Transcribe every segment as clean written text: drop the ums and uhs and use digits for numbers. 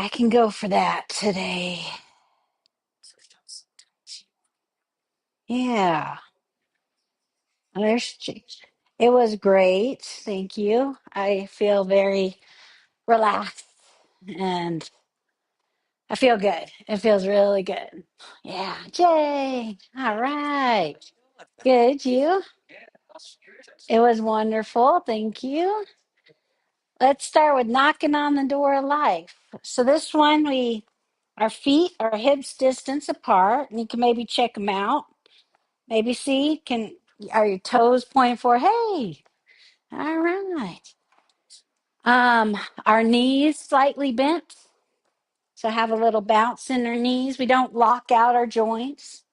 I can go for that today. Yeah. There's it was great. Thank you. I feel very relaxed and I feel good. It feels really good. Yeah. Yay. All right. Good. You? It was wonderful. Thank you. Let's start with knocking on the door of life. So this one, our feet are hips distance apart, and you can maybe check them out. Maybe see, are your toes pointing for? Hey, all right. Our knees slightly bent, so have a little bounce in our knees. We don't lock out our joints.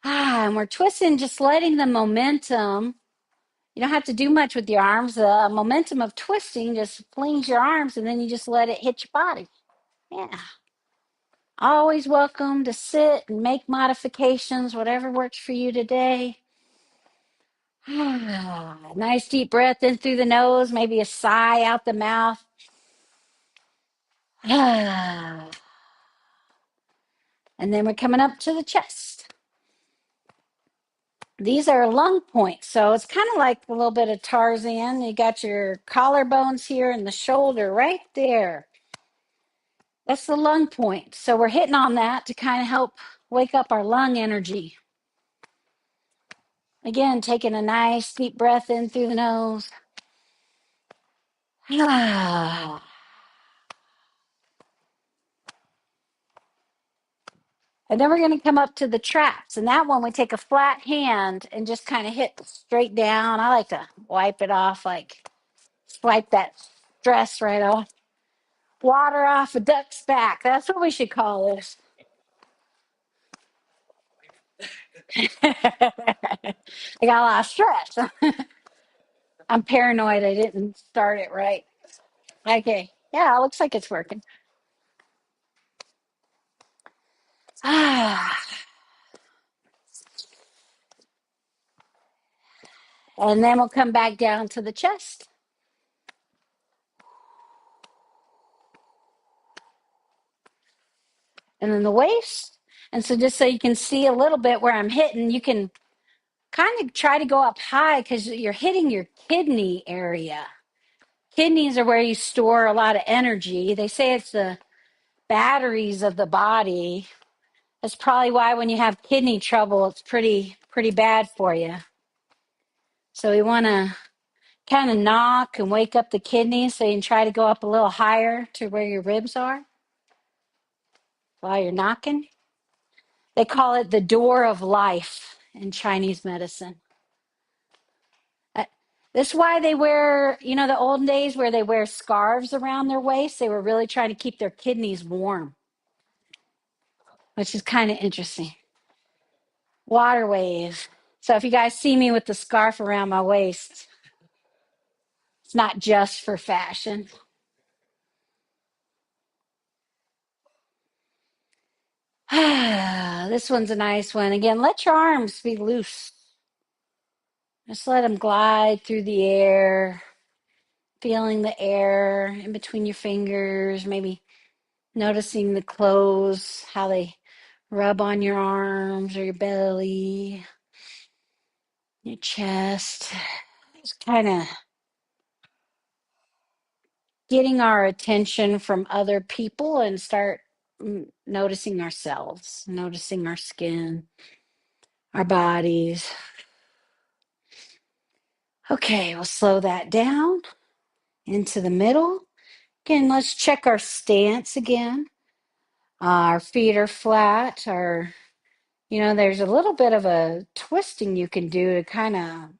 And we're twisting, just letting the momentum. You don't have to do much with your arms. The momentum of twisting just flings your arms, and then you just let it hit your body. Yeah. Always welcome to sit and make modifications, whatever works for you today. Nice deep breath in through the nose, maybe a sigh out the mouth. And then we're coming up to the chest. These are lung points, so it's kind of like a little bit of Tarzan. You got your collarbones here and the shoulder right there. That's the lung point. So we're hitting on that to kind of help wake up our lung energy. Again, taking a nice deep breath in through the nose. And then we're going to come up to the traps. And that one, we take a flat hand and just kind of hit straight down. I like to wipe it off, like swipe that stress right off. Water off a duck's back. That's what we should call this. I got a lot of stress. I'm paranoid I didn't start it right. Okay. Yeah, it looks like it's working. And then we'll come back down to the chest. And then the waist. And so just so you can see a little bit where I'm hitting, you can kind of try to go up high because you're hitting your kidney area. Kidneys are where you store a lot of energy. They say it's the batteries of the body. That's probably why when you have kidney trouble, it's pretty bad for you. So we want to kind of knock and wake up the kidneys so you can try to go up a little higher to where your ribs are while you're knocking. They call it the door of life in Chinese medicine. This is why they wear, the olden days where they wear scarves around their waist. They were really trying to keep their kidneys warm, which is kind of interesting. Water wave. So if you guys see me with the scarf around my waist, it's not just for fashion. This one's a nice one. Again, let your arms be loose. Just let them glide through the air, feeling the air in between your fingers, maybe noticing the clothes, how they rub on your arms or your belly, your chest. Just kind of getting our attention from other people and start noticing ourselves, noticing our skin, our bodies. Okay, we'll slow that down into the middle. Again, let's check our stance again. Our feet are flat. There's a little bit of a twisting you can do to kind of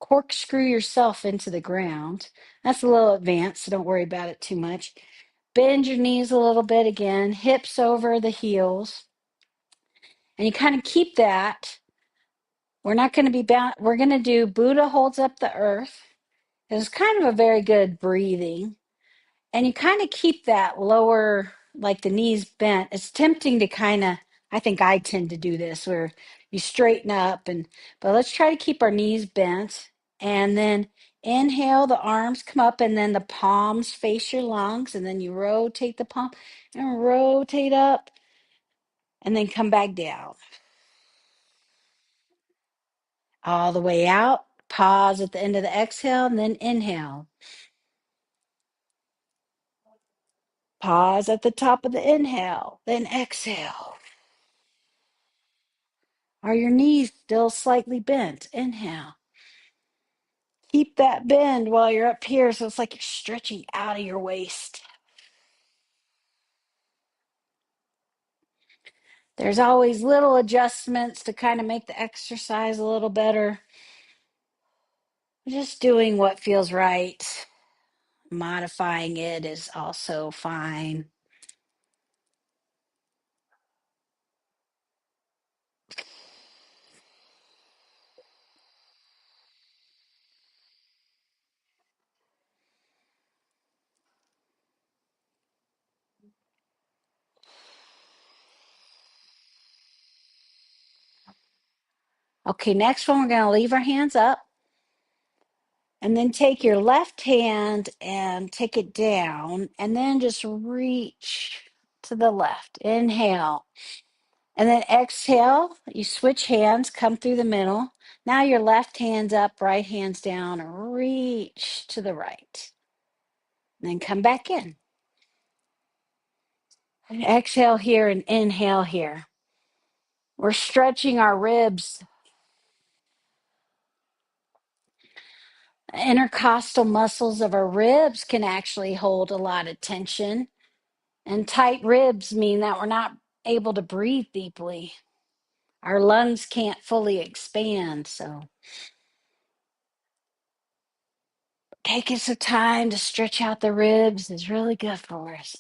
corkscrew yourself into the ground. That's a little advanced, so don't worry about it too much. Bend your knees a little bit again, hips over the heels. And you kind of keep that. We're not going to be bound. We're going to do Buddha holds up the earth. It's kind of a very good breathing. And you kind of keep that lower, like the knees bent. It's tempting to I think I tend to do this where you straighten up but let's try to keep our knees bent and then Inhale, the arms come up and then the palms face your lungs, and then you rotate the palm and rotate up and then come back down. All the way out. Pause at the end of the exhale and then inhale. Pause at the top of the inhale, then exhale. Are your knees still slightly bent? Inhale. Keep that bend while you're up here so it's like you're stretching out of your waist. There's always little adjustments to kind of make the exercise a little better. Just doing what feels right. Modifying it is also fine. Okay, next one, we're going to leave our hands up. And then take your left hand and take it down, and then just reach to the left. Inhale. And then exhale. You switch hands, come through the middle. Now your left hand's up, right hand's down, reach to the right. And then come back in. And exhale here and inhale here. We're stretching our ribs. Intercostal muscles of our ribs can actually hold a lot of tension. And tight ribs mean that we're not able to breathe deeply. Our lungs can't fully expand. So taking some time to stretch out the ribs is really good for us.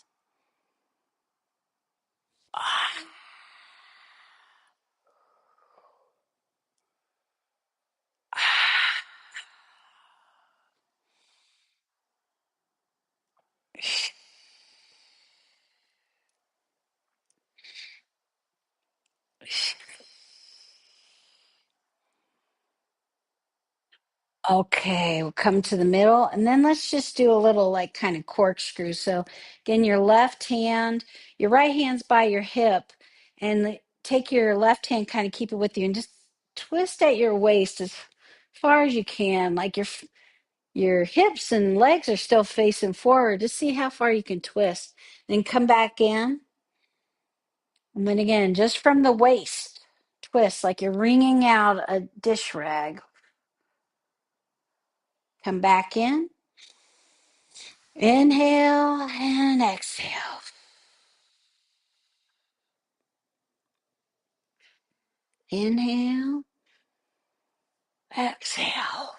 Okay, we'll come to the middle and then let's just do a little like kind of corkscrew. So again, your left hand, your right hand's by your hip, and take your left hand, kind of keep it with you and just twist at your waist as far as you can. Like your hips and legs are still facing forward. Just see how far you can twist. Then come back in. And then again, just from the waist, twist like you're wringing out a dish rag. Come back in. Inhale and exhale. Inhale, exhale.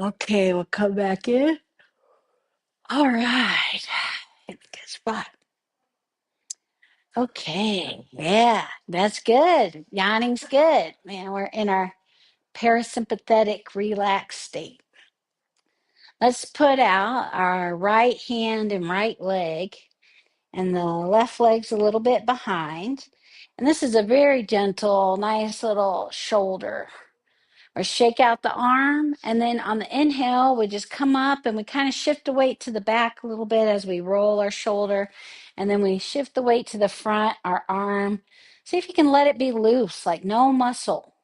Okay, we'll come back in. All right. Good spot. Okay. Yeah, that's good. Yawning's good. Man, we're in our parasympathetic relaxed state. Let's put out our right hand and right leg, and the left leg's a little bit behind. And this is a very gentle, nice little shoulder. Or shake out the arm, and then on the inhale, we just come up and we kind of shift the weight to the back a little bit as we roll our shoulder, and then we shift the weight to the front, our arm. See if you can let it be loose, like no muscle.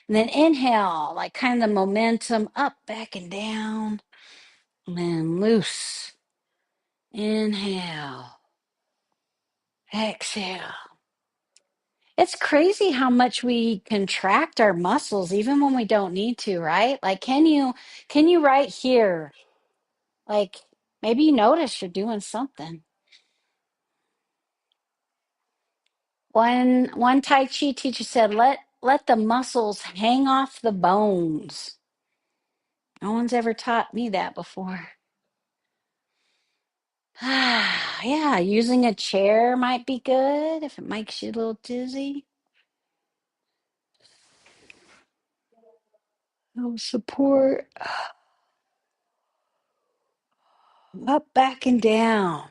And then inhale, like kind of the momentum up, back, and down, and then loose. Inhale, exhale. It's crazy how much we contract our muscles even when we don't need to, right? Like can you right here, like maybe you notice you're doing something. One Tai Chi teacher said, let the muscles hang off the bones. No one's ever taught me that before. Yeah, using a chair might be good if it makes you a little dizzy. No support. Up, back, and down.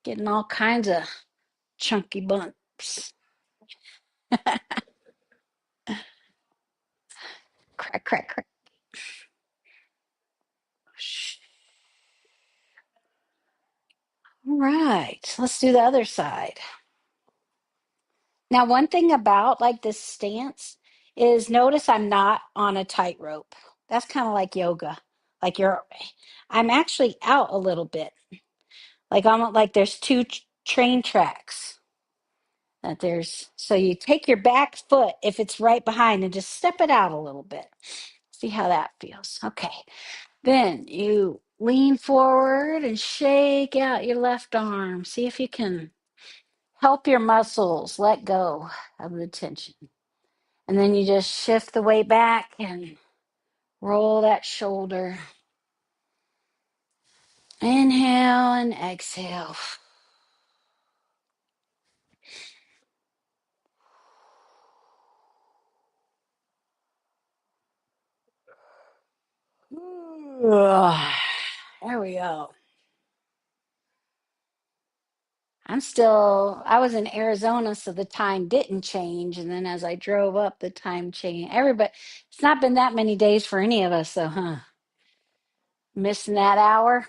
Getting all kinds of chunky bumps. Crack, crack, crack. All right, let's do the other side. Now, one thing about like this stance is notice I'm not on a tightrope. That's kind of like yoga. Like I'm actually out a little bit. Like almost like there's two train tracks that so you take your back foot if it's right behind and just step it out a little bit. See how that feels. Okay. Then you lean forward and shake out your left arm. See if you can help your muscles let go of the tension. And then you just shift the weight back and roll that shoulder. Inhale and exhale. There we go. I was in Arizona, so the time didn't change. And then as I drove up, the time changed. It's not been that many days for any of us, though, huh? Missing that hour.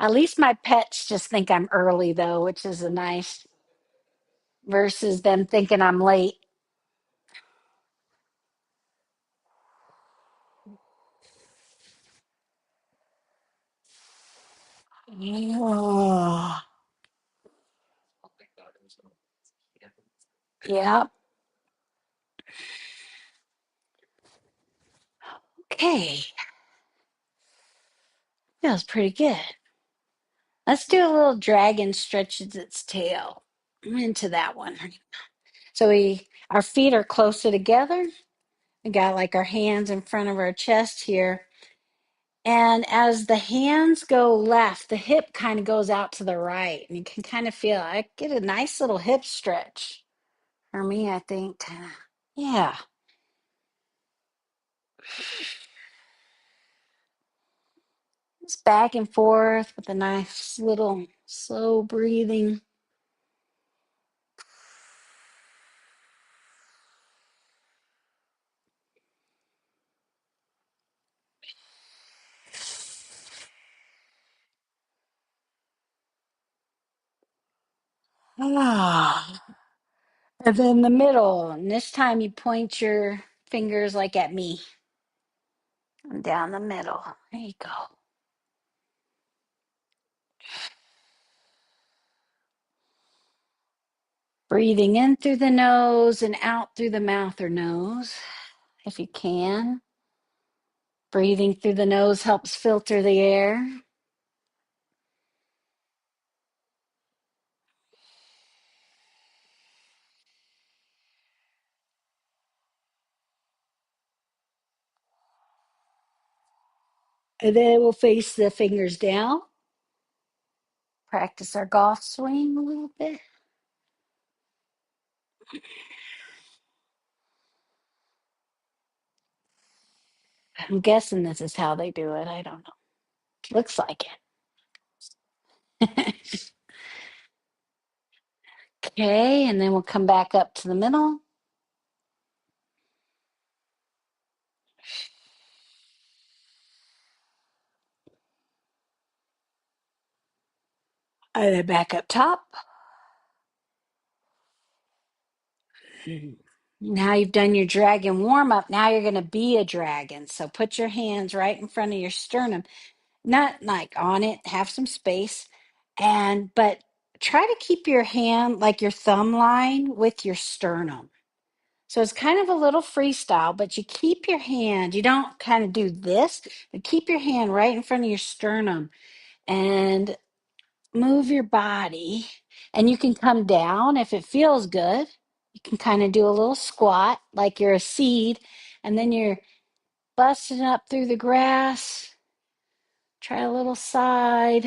At least my pets just think I'm early, though, which is a nice versus them thinking I'm late. Oh, yeah. Okay. Feels pretty good. Let's do a little dragon stretches its tail. I'm into that one. So our feet are closer together. We got like our hands in front of our chest here. And as the hands go left, the hip kind of goes out to the right. And you can kind of feel, I get a nice little hip stretch for me, I think. Yeah. Just back and forth with a nice little slow breathing. Ah. And then the middle. And this time you point your fingers like at me. And down the middle. There you go. Breathing in through the nose and out through the mouth or nose, if you can. Breathing through the nose helps filter the air. And then we'll face the fingers down. Practice our golf swing a little bit. I'm guessing this is how they do it. I don't know. Looks like it. Okay, and then we'll come back up to the middle. And then back up top. Now you've done your dragon warm up. Now you're going to be a dragon. So put your hands right in front of your sternum, not like on it, have some space. But try to keep your hand like your thumb line with your sternum. So it's kind of a little freestyle, but you keep your hand, you don't kind of do this, but keep your hand right in front of your sternum and move your body. And you can come down if it feels good. You can kind of do a little squat like you're a seed, and then you're busting up through the grass Try a little side.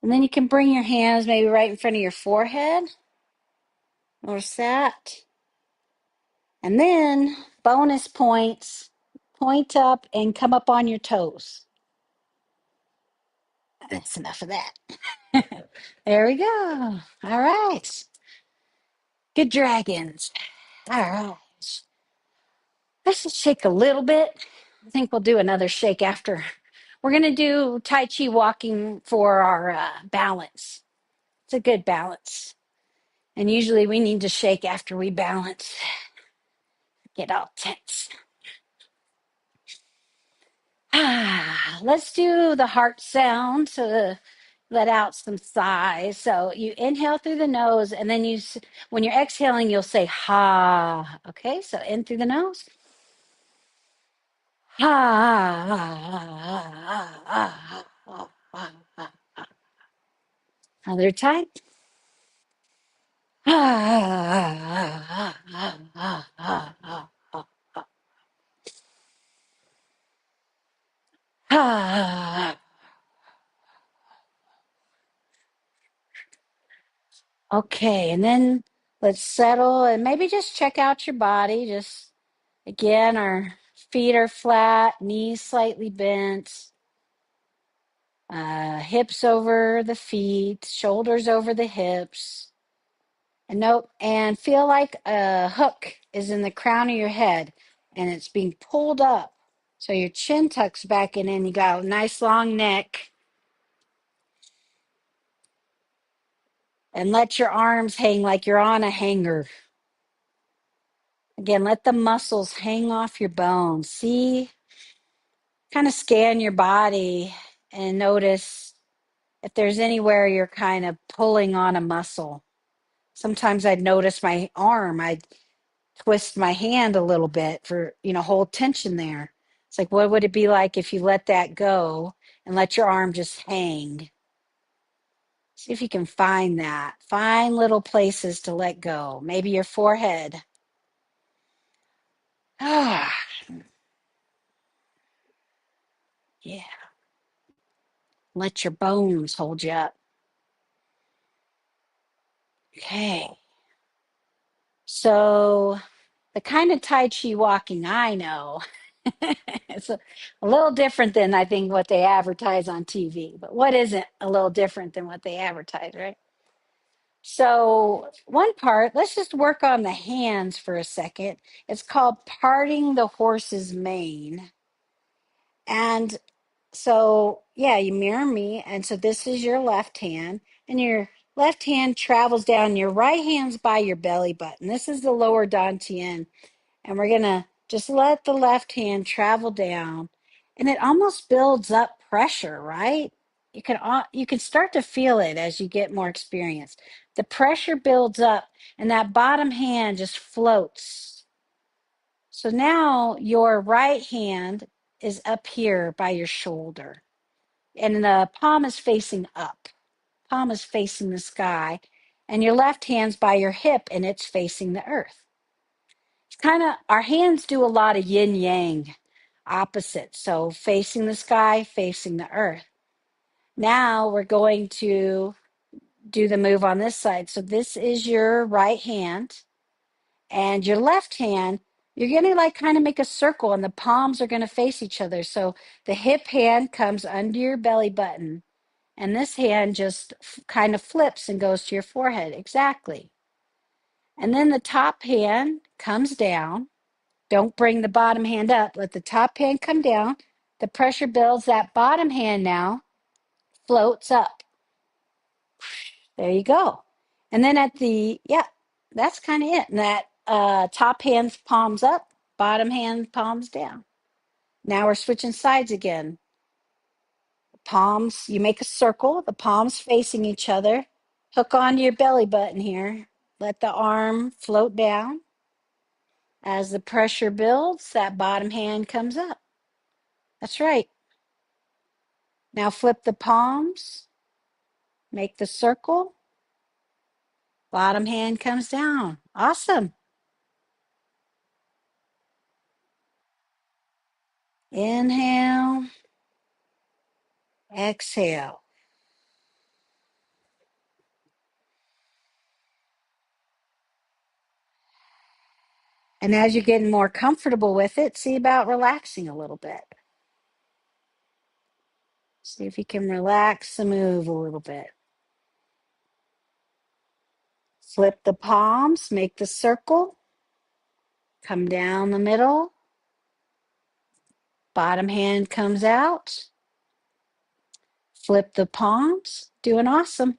And then you can bring your hands maybe right in front of your forehead. Notice that. And then bonus points. Point up and come up on your toes. That's enough of that. There we go. All right. Good dragons. All right. Let's just shake a little bit. I think we'll do another shake after. We're going to do Tai Chi walking for our balance. It's a good balance. And usually we need to shake after we balance. Get all tense. Let's do the heart sound to let out some sighs. So you inhale through the nose, and then when you're exhaling, you'll say ha. Okay, so in through the nose. Ha. Another time. Okay, and then let's settle and maybe just check out your body. Just again, our feet are flat, knees slightly bent, hips over the feet, shoulders over the hips. And nope, and feel like a hook is in the crown of your head and it's being pulled up. So your chin tucks back in and you got a nice long neck. And let your arms hang like you're on a hanger. Again, let the muscles hang off your bones. See, kind of scan your body and notice if there's anywhere you're kind of pulling on a muscle. Sometimes I'd notice my arm. I'd twist my hand a little bit for, hold tension there. It's like, what would it be like if you let that go and let your arm just hang? See if you can find that. Find little places to let go. Maybe your forehead. Ah, yeah. Let your bones hold you up. Okay. So the kind of Tai Chi walking I know, it's a little different than I think what they advertise on TV. But what isn't a little different than what they advertise, right? So one part, let's just work on the hands for a second. It's called parting the horse's mane. And so, yeah, you mirror me. And so this is your left hand, and your left hand travels down. Your right hand's by your belly button. This is the lower dantian. And we're going to just let the left hand travel down. And it almost builds up pressure, right? You can start to feel it as you get more experience. The pressure builds up, and that bottom hand just floats. So now your right hand is up here by your shoulder, and the palm is facing up. Palm is facing the sky, and your left hand's by your hip, and it's facing the earth. It's kind of, our hands do a lot of yin yang opposites. So facing the sky, facing the earth. Now we're going to do the move on this side. So this is your right hand, and your left hand, you're going to like kind of make a circle, and the palms are going to face each other. So the hip hand comes under your belly button, and this hand just kind of flips and goes to your forehead. Exactly. And then the top hand comes down. Don't bring the bottom hand up. Let the top hand come down. The pressure builds. That bottom hand now floats up. There you go. And then yeah, that's kind of it. And that top hand's palms up, bottom hand palms down. Now we're switching sides again. Palms, you make a circle, the palms facing each other. Hook onto your belly button here. Let the arm float down. As the pressure builds, that bottom hand comes up. That's right. Now flip the palms, make the circle, bottom hand comes down. Awesome. Inhale, exhale. And as you're getting more comfortable with it, see about relaxing a little bit. See if you can relax the move a little bit. Flip the palms, make the circle, come down the middle. Bottom hand comes out. Flip the palms, doing awesome.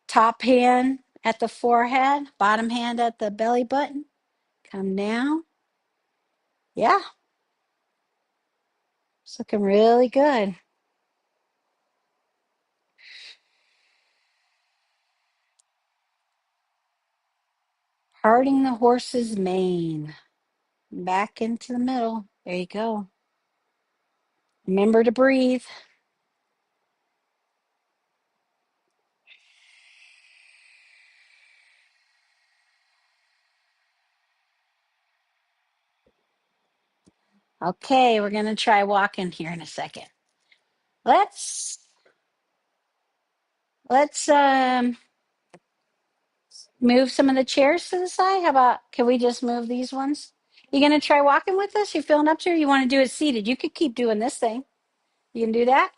Top hand at the forehead, bottom hand at the belly button. Come down. Yeah, it's looking really good. Parting the horse's mane. Back into the middle. There you go. Remember to breathe. Okay, we're going to try walking here in a second. Let's move some of the chairs to the side. How about, can we just move these ones? You going to try walking with us? You feeling up to it? You want to do it seated? You could keep doing this thing. You can do that?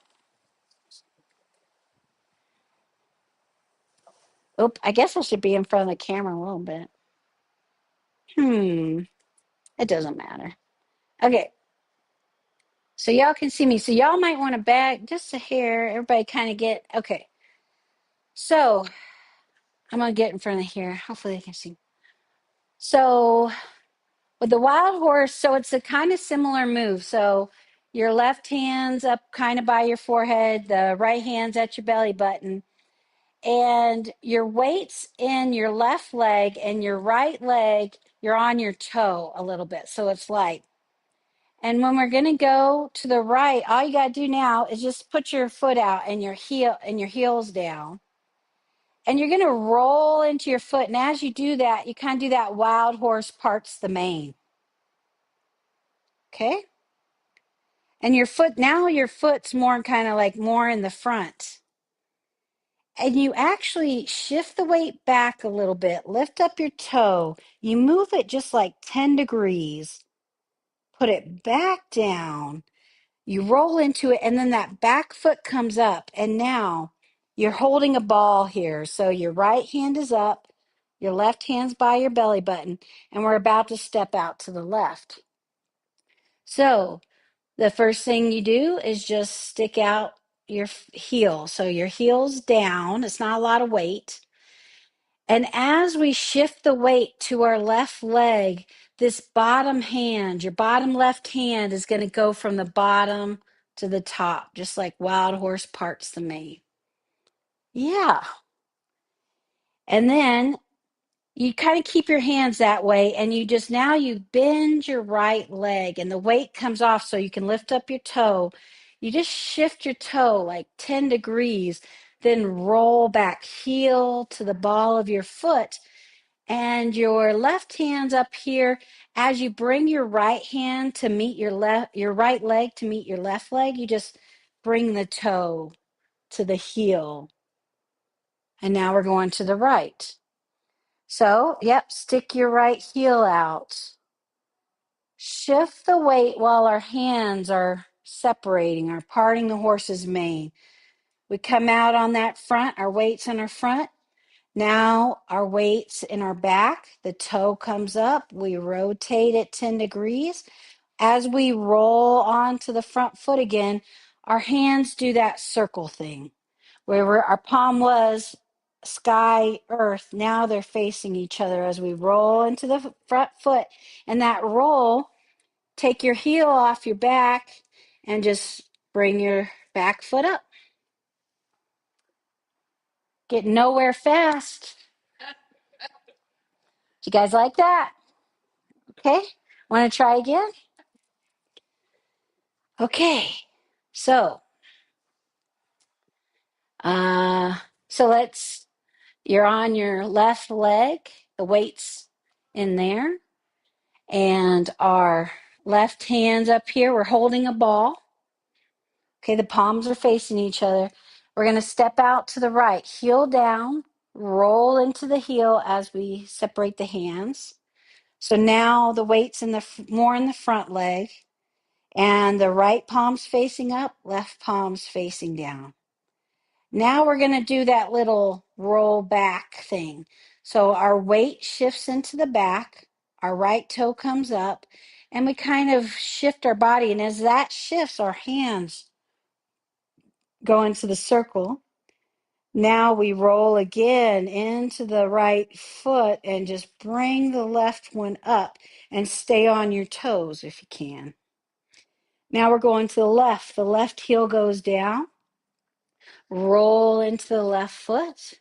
Oop, I guess I should be in front of the camera a little bit. It doesn't matter. Okay, so y'all can see me. So y'all might want to back just a hair. Everybody kind of get, okay. So I'm going to get in front of here. Hopefully they can see. So with the wild horse, so it's a kind of similar move. So your left hand's up kind of by your forehead, the right hand's at your belly button, and your weight's in your left leg, and your right leg, you're on your toe a little bit. So it's light. And when we're going to go to the right, all you got to do now is just put your foot out and your heels down. And you're going to roll into your foot. And as you do that, you kind of do that wild horse parts the mane. Okay? And your foot, now your foot's more kind of like more in the front. And you actually shift the weight back a little bit, lift up your toe. You move it just like 10 degrees, put it back down. You roll into it, and then that back foot comes up. And now you're holding a ball here. So your right hand is up, your left hand's by your belly button, and we're about to step out to the left. So the first thing you do is just stick out your heel. So your heel's down, it's not a lot of weight. And as we shift the weight to our left leg, this bottom hand, your bottom left hand is going to go from the bottom to the top, just like wild horse parts the mane. Yeah. And then you kind of keep your hands that way, and you just now you bend your right leg and the weight comes off so you can lift up your toe. You just shift your toe like 10 degrees, then roll back heel to the ball of your foot, and your left hand's up here. As you bring your right hand to meet your right leg to meet your left leg, you just bring the toe to the heel. And now we're going to the right. So, yep, stick your right heel out. Shift the weight while our hands are separating or parting the horse's mane. We come out on that front, our weight's in our front. Now our weight's in our back. The toe comes up. We rotate it 10 degrees. As we roll onto the front foot again, our hands do that circle thing. Where our palm was sky, earth, now they're facing each other as we roll into the front foot. And that roll, take your heel off your back and just bring your back foot up. Get nowhere fast. You guys like that? Okay. Want to try again? Okay. So, uh, so you're on your left leg, the weight's in there, and our Left hand's up here. We're holding a ball. Okay, the palms are facing each other. We're going to step out to the right, heel down, roll into the heel as we separate the hands. So now the weight's more in the front leg, and the right palm's facing up, left palm's facing down. Now we're going to do that little roll back thing. So our weight shifts into the back, our right toe comes up, and we kind of shift our body. And as that shifts, our hands go into the circle. Now we roll again into the right foot and just bring the left one up and stay on your toes if you can. Now we're going to the left. The left heel goes down. Roll into the left foot.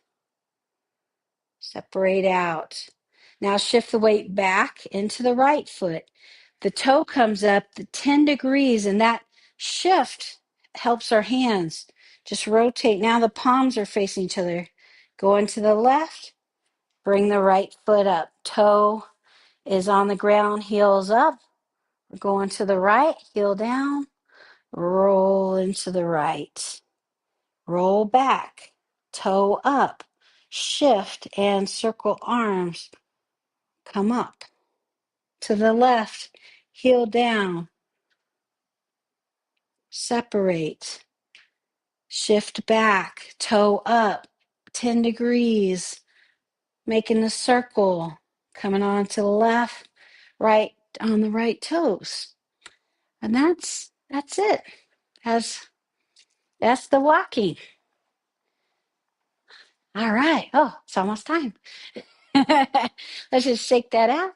Separate out. Now shift the weight back into the right foot. The toe comes up the 10 degrees, and that shift helps our hands just rotate. Now the palms are facing each other. Go into the left, bring the right foot up. Toe is on the ground, heels up. We're going to the right, heel down, roll into the right. Roll back, toe up, shift and circle arms. Come up to the left, heel down, separate, shift back, toe up, 10 degrees, making the circle, coming on to the left, right on the right toes. And that's it. That's the walking. All right. Oh, it's almost time. Let's just shake that out.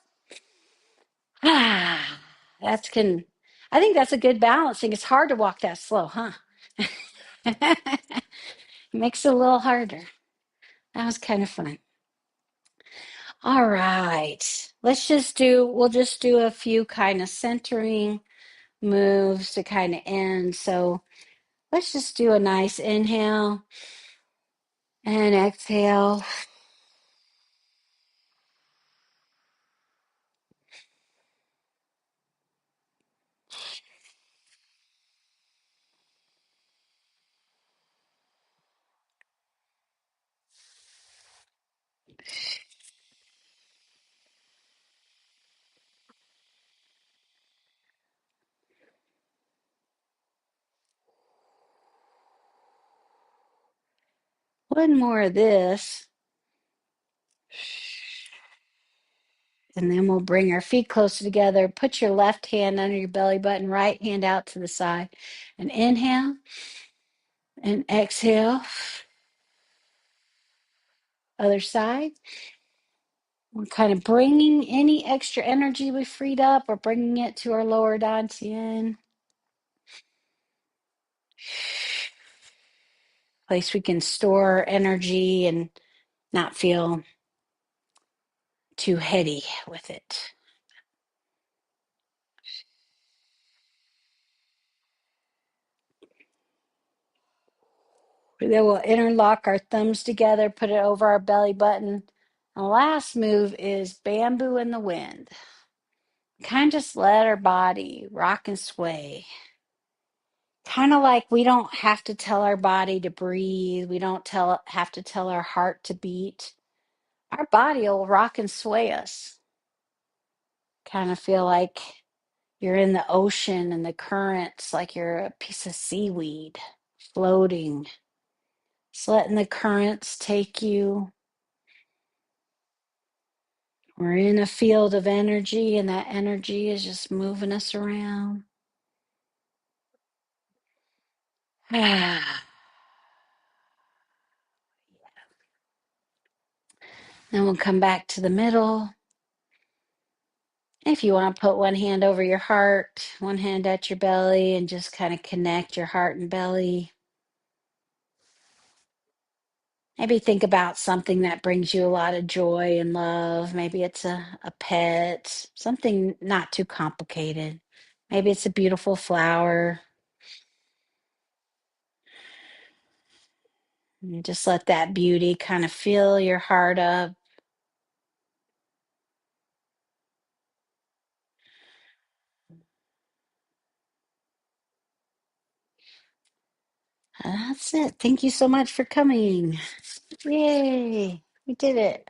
Ah, I think that's a good balancing. It's hard to walk that slow, huh? Makes it a little harder. That was kind of fun. All right. We'll just do a few kind of centering moves to kind of end. So let's just do a nice inhale and exhale. One more of this. And then we'll bring our feet closer together. Put your left hand under your belly button, right hand out to the side. And inhale and exhale. Other side. We're kind of bringing any extra energy we freed up, or bringing it to our lower dantian. Place we can store energy and not feel too heady with it. Then we'll interlock our thumbs together, put it over our belly button. The last move is bamboo in the wind. Kind of just let our body rock and sway. Kind of like we don't have to tell our body to breathe. We don't have to tell our heart to beat. Our body will rock and sway us. Kind of feel like you're in the ocean and the currents, like you're a piece of seaweed floating. Just letting the currents take you. We're in a field of energy, and that energy is just moving us around. Then we'll come back to the middle. If you want to put one hand over your heart, one hand at your belly, and just kind of connect your heart and belly. Maybe think about something that brings you a lot of joy and love. Maybe it's a pet, something not too complicated. Maybe it's a beautiful flower. And just let that beauty kind of fill your heart up. That's it. Thank you so much for coming. Yay, we did it.